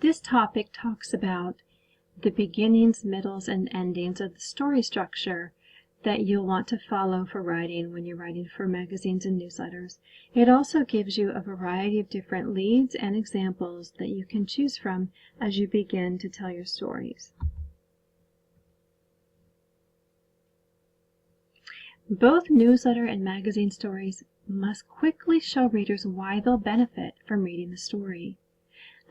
This topic talks about the beginnings, middles, and endings of the story structure that you'll want to follow for writing when you're writing for magazines and newsletters. It also gives you a variety of different leads and examples that you can choose from as you begin to tell your stories. Both newsletter and magazine stories must quickly show readers why they'll benefit from reading the story.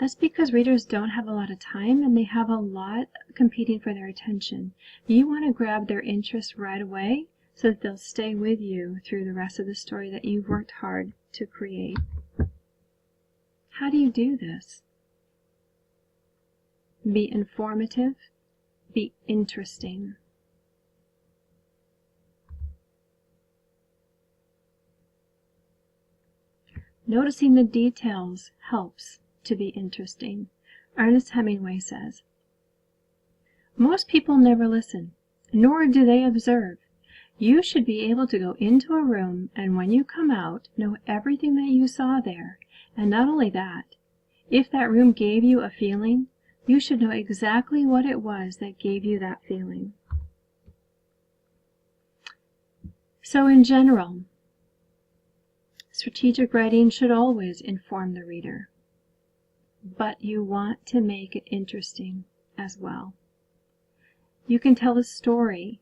That's because readers don't have a lot of time and they have a lot competing for their attention. You want to grab their interest right away so that they'll stay with you through the rest of the story that you've worked hard to create. How do you do this? Be informative, be interesting. Noticing the details helps to be interesting. Ernest Hemingway says, "Most people never listen, nor do they observe. You should be able to go into a room and when you come out know everything that you saw there, and not only that, if that room gave you a feeling, you should know exactly what it was that gave you that feeling." So in general, strategic writing should always inform the reader. But you want to make it interesting as well. You can tell a story,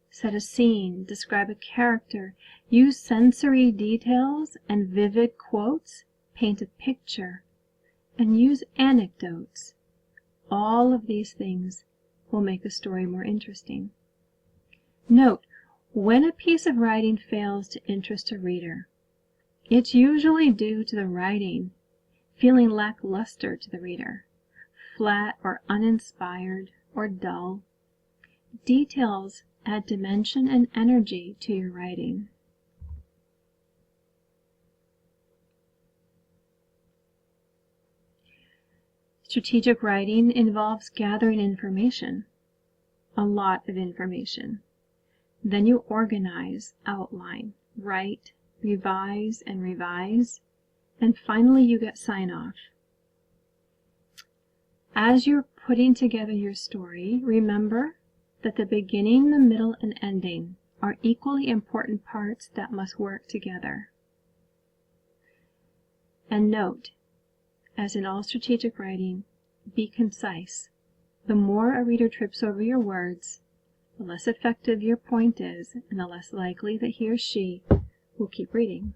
set a scene, describe a character, use sensory details and vivid quotes, paint a picture, and use anecdotes. All of these things will make a story more interesting. Note, when a piece of writing fails to interest a reader, it's usually due to the writing feeling lackluster to the reader, flat or uninspired or dull. Details add dimension and energy to your writing. Strategic writing involves gathering information, a lot of information. Then you organize, outline, write, revise, and revise. And finally you get sign-off. As you're putting together your story, remember that the beginning, the middle, and ending are equally important parts that must work together. And note, as in all strategic writing, be concise. The more a reader trips over your words, the less effective your point is, and the less likely that he or she will keep reading.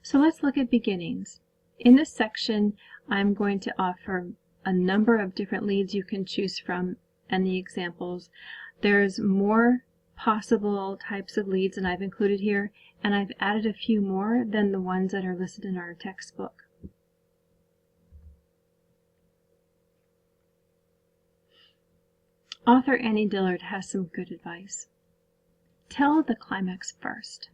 So let's look at beginnings. In this section, I'm going to offer a number of different leads you can choose from and the examples. There's more possible types of leads than I've included here, and I've added a few more than the ones that are listed in our textbook. Author Annie Dillard has some good advice. Tell the climax first.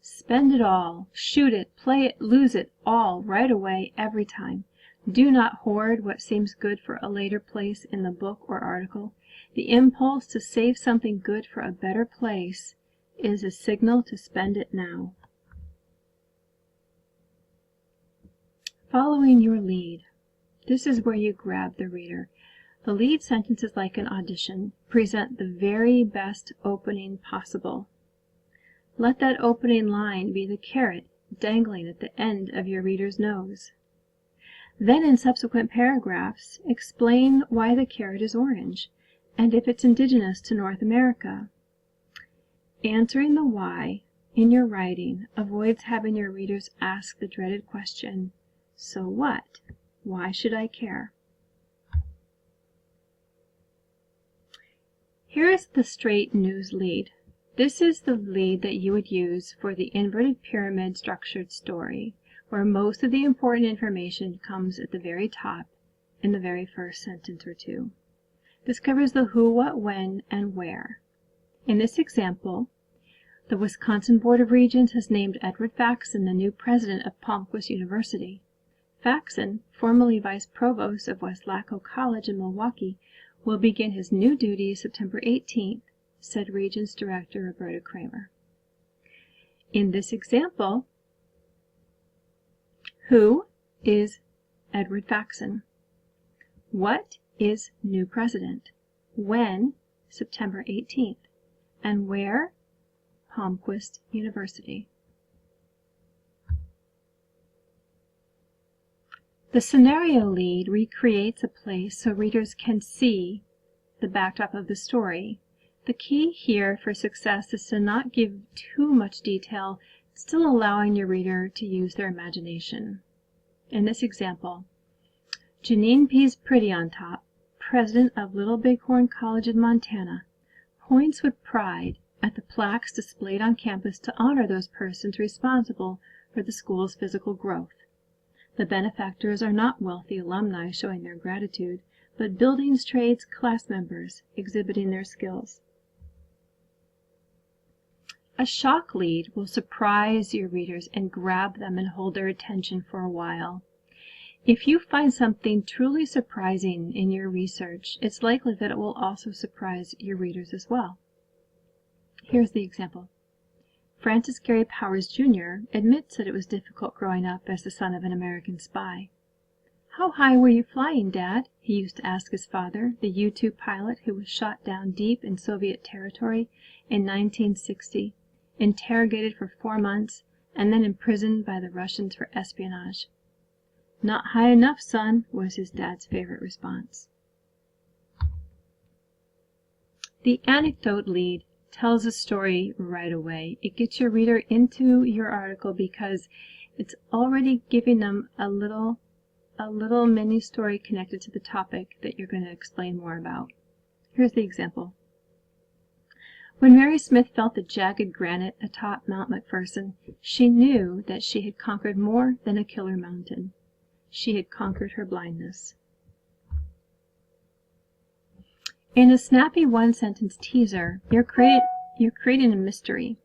Spend it all, shoot it, play it, lose it all right away every time. Do not hoard what seems good for a later place in the book or article. The impulse to save something good for a better place is a signal to spend it now. Following your lead. This is where you grab the reader. The lead sentence is like an audition. Present the very best opening possible. Let that opening line be the carrot dangling at the end of your reader's nose. Then in subsequent paragraphs, explain why the carrot is orange, and if it's indigenous to North America. Answering the why in your writing avoids having your readers ask the dreaded question, "So what? Why should I care?" Here is the straight news lead. This is the lead that you would use for the inverted pyramid structured story, where most of the important information comes at the very top in the very first sentence or two. This covers the who, what, when, and where. In this example, the Wisconsin Board of Regents has named Edward Faxon the new president of Palmquist University. Faxon, formerly vice provost of West Laco College in Milwaukee, will begin his new duties September 18th, said Regents Director Roberta Kramer. In this example, who is Edward Faxon. What is new president? When? September 18th. And where? Palmquist University. The scenario lead recreates a place so readers can see the backdrop of the story. The key here for success is to not give too much detail, still allowing your reader to use their imagination. In this example, Janine P's Pretty on top, president of Little Bighorn College in Montana, points with pride at the plaques displayed on campus to honor those persons responsible for the school's physical growth. The benefactors are not wealthy alumni showing their gratitude, but buildings trades class members exhibiting their skills. A shock lead will surprise your readers and grab them and hold their attention for a while. If you find something truly surprising in your research, it's likely that it will also surprise your readers as well. Here's the example. Francis Gary Powers Jr. admits that it was difficult growing up as the son of an American spy. "How high were you flying, Dad?" he used to ask his father, the U-2 pilot who was shot down deep in Soviet territory in 1960, interrogated for 4 months, and then imprisoned by the Russians for espionage. "Not high enough, son," was his dad's favorite response. The anecdote lead tells a story right away. It gets your reader into your article because it's already giving them a little mini story connected to the topic that you're going to explain more about. Here's the example. When Mary Smith felt the jagged granite atop Mount McPherson, she knew that she had conquered more than a killer mountain. She had conquered her blindness. In a snappy one-sentence teaser, you're creating a mystery,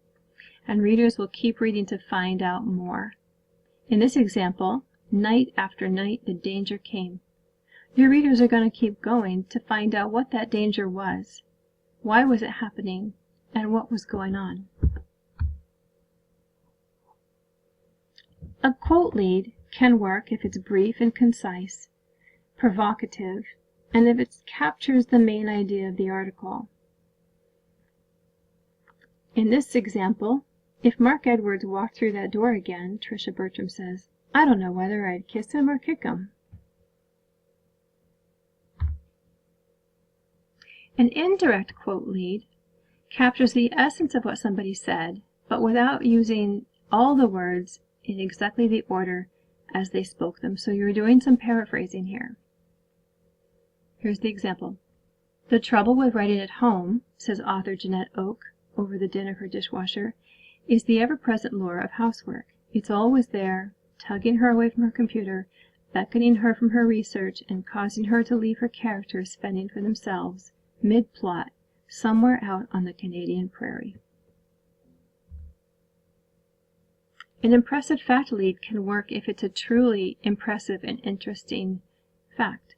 and readers will keep reading to find out more. In this example, night after night the danger came. Your readers are going to keep going to find out what that danger was, why was it happening, and what was going on. A quote lead can work if it's brief and concise, provocative, and if it captures the main idea of the article. In this example, if Mark Edwards walked through that door again, Trisha Bertram says, "I don't know whether I'd kiss him or kick him." An indirect quote lead captures the essence of what somebody said, but without using all the words in exactly the order as they spoke them. So you're doing some paraphrasing here. Here's the example. "The trouble with writing at home," says author Jeanette Oak over the din of her dishwasher, "is the ever-present lure of housework. It's always there, tugging her away from her computer, beckoning her from her research, and causing her to leave her characters fending for themselves, mid-plot, somewhere out on the Canadian prairie." An impressive fact lead can work if it's a truly impressive and interesting fact.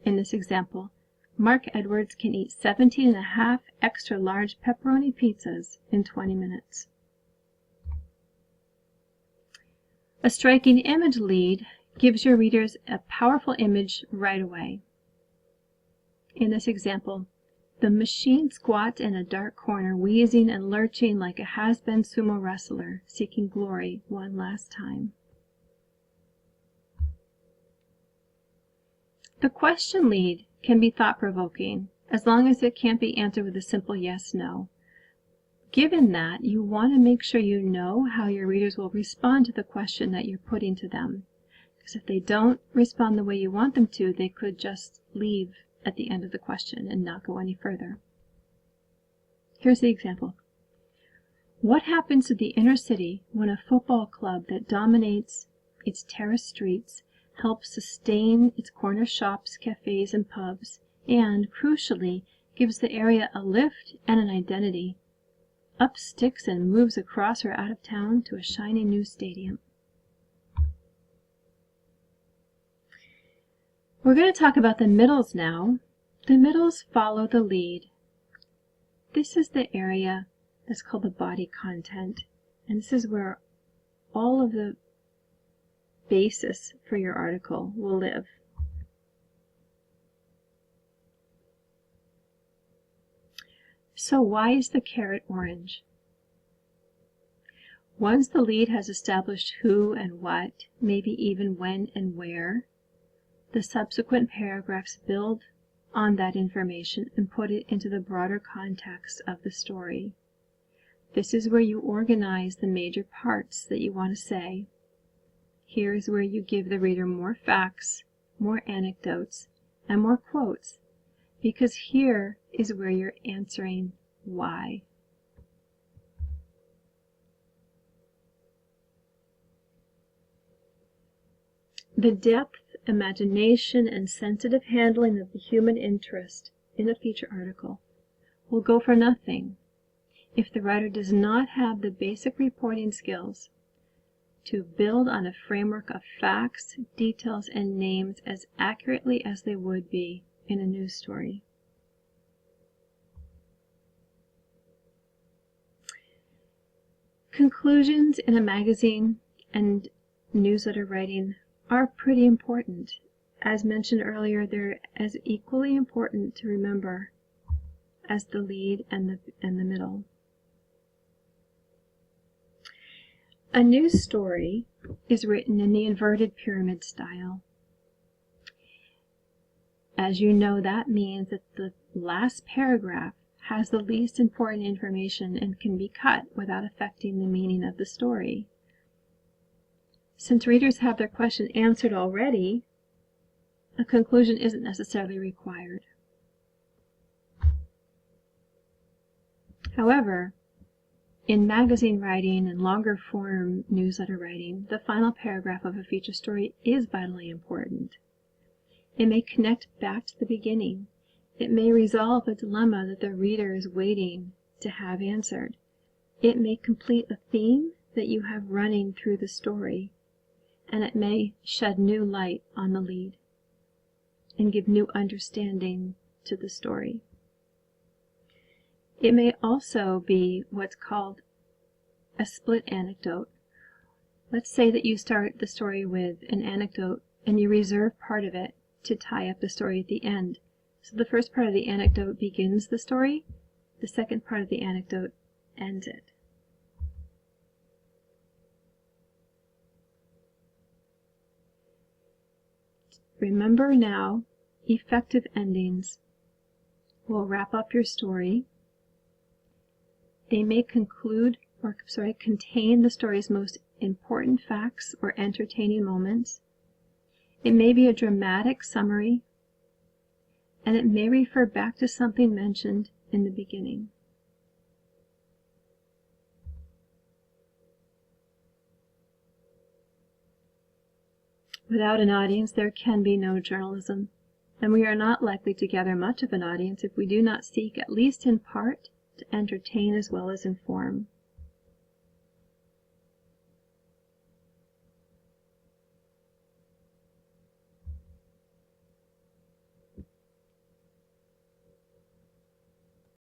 In this example, Mark Edwards can eat 17.5 extra large pepperoni pizzas in 20 minutes. A striking image lead gives your readers a powerful image right away. In this example, the machine squats in a dark corner, wheezing and lurching like a has-been sumo wrestler, seeking glory one last time. The question lead can be thought-provoking, as long as it can't be answered with a simple yes/no. Given that, you want to make sure you know how your readers will respond to the question that you're putting to them. Because if they don't respond the way you want them to, they could just leave at the end of the question and not go any further. Here's the example. What happens to the inner city when a football club that dominates its terrace streets helps sustain its corner shops, cafes, and pubs, and, crucially, gives the area a lift and an identity? Up sticks and moves across or out of town to a shiny new stadium. We're going to talk about the middles now. The middles follow the lead. This is the area that's called the body content, and this is where all of the basis for your article will live. So why is the carrot orange? Once the lead has established who and what, maybe even when and where, the subsequent paragraphs build on that information and put it into the broader context of the story. This is where you organize the major parts that you want to say. Here is where you give the reader more facts, more anecdotes, and more quotes, because here is where you're answering why. The depth, imagination, and sensitive handling of the human interest in a feature article will go for nothing if the writer does not have the basic reporting skills to build on a framework of facts, details, and names as accurately as they would be in a news story. Conclusions in a magazine and newsletter writing are pretty important. As mentioned earlier, they're as equally important to remember as the lead and the middle. A news story is written in the inverted pyramid style. As you know, that means that the last paragraph has the least important information and can be cut without affecting the meaning of the story. Since readers have their question answered already, a conclusion isn't necessarily required. However, in magazine writing and longer form newsletter writing, the final paragraph of a feature story is vitally important. It may connect back to the beginning. It may resolve a dilemma that the reader is waiting to have answered. It may complete a theme that you have running through the story, and it may shed new light on the lead and give new understanding to the story. It may also be what's called a split anecdote. Let's say that you start the story with an anecdote and you reserve part of it to tie up the story at the end. So the first part of the anecdote begins the story, the second part of the anecdote ends it. Remember now, effective endings will wrap up your story. They may contain the story's most important facts or entertaining moments. It may be a dramatic summary, and it may refer back to something mentioned in the beginning. Without an audience, there can be no journalism, and we are not likely to gather much of an audience if we do not seek, at least in part, to entertain as well as inform.